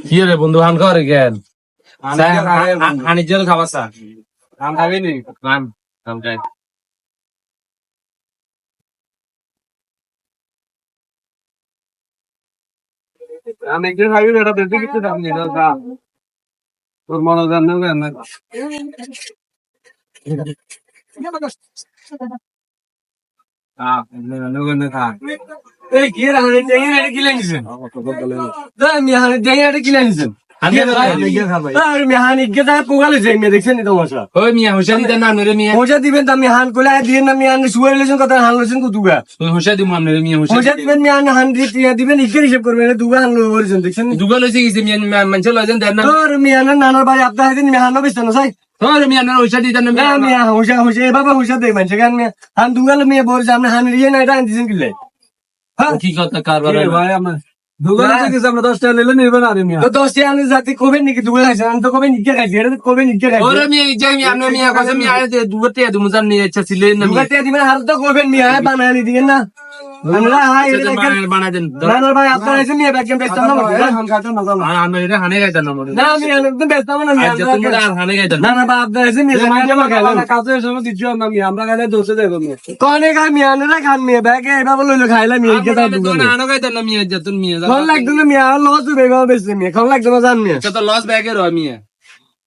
কি রে বন্ধু হান খাওয়ারে জ্ঞান হানির জন্য খাবার চা আম খাবি নি? আম খাই আমি একটু খাবি না, এটা বেশি কিছু খাবি না, খা। তোর মনোযোগ নেবে না। খা, নেবে খা। এই কি রে হানির জায়গা এটা কি লাগিয়েছেন আমি হানির জায়গা এটা কি লাগিয়েছেন পয়সা দিবেন আমি হান কোলে দিয়ে না আমি হান শুয়ে লেছেন কথা হান লেছেন দুগা পয়সা দিব আপনার পয়সা দিবেন আমি হান হান দিবেন ইকের হিসাব করবেন দুগা হান লইছেন দেখছেন দুগা লইছে গেছে মানুষ লইছেন দেন না তোর মিয়ানের নানার বাড়ি আপনার হাতে মিয়ানো বেচতেন না চাই তোর মিয়ানের পয়সা দিতেন না মিয়া পয়সা পয়সা এ বাবা পয়সা দেই মানুষ গান মিয়া হান দুগা মিয়া বলছে আপনি হান রিয়ে না এটা দিছেন কিলে হ্যাঁ কি কথা কারবার ভাই আমার দোকানে থেকে আমরা 10 টাকা নিলে নিবে না রে মিয়া। তো 10 টাকা আনলে জাতি কবে নাকি দুগা খাইছেন আমি তো কবে নিকে খাইছি এটা কবে নিকে খাইছি ওরে মিয়া যাই মিয়া আপনি মিয়া কথা মিয়া দুগা টাকা দিমু জান নিয়ে ইচ্ছা ছিল না দুগা টাকা দিবেন আর তো কবেন মিয়া বানায় দিবেন না আমরা হাই বানায় দেন না ভাই আপনারা এসে নিয়ে ব্যাগ বেচতাম না হাম খাইতো না জানো। আমি এটা হানে গাইতাম না আমি একদম বেচতাম না মিয়া তুমি আর হানে গাইতাম না ভাই আপনারা এসে নিয়ে আমরা কাজের সময় দিচ্ছি না মিয়া, আমরা খাইলে দোষে দেব মিয়া। কোনে গা মিয়া না খান মিয়া ব্যাগ এভাবে লইলো খাইলা মিয়া কে দাও দুগা না হানো গাইতাম না মিয়া যতন মিয়া কোন লাগতো না মিয়া লস হবে বেশি মিয়া কোন লাগতো না জান মিয়া তো লস ব্যাগের হয় মিয়া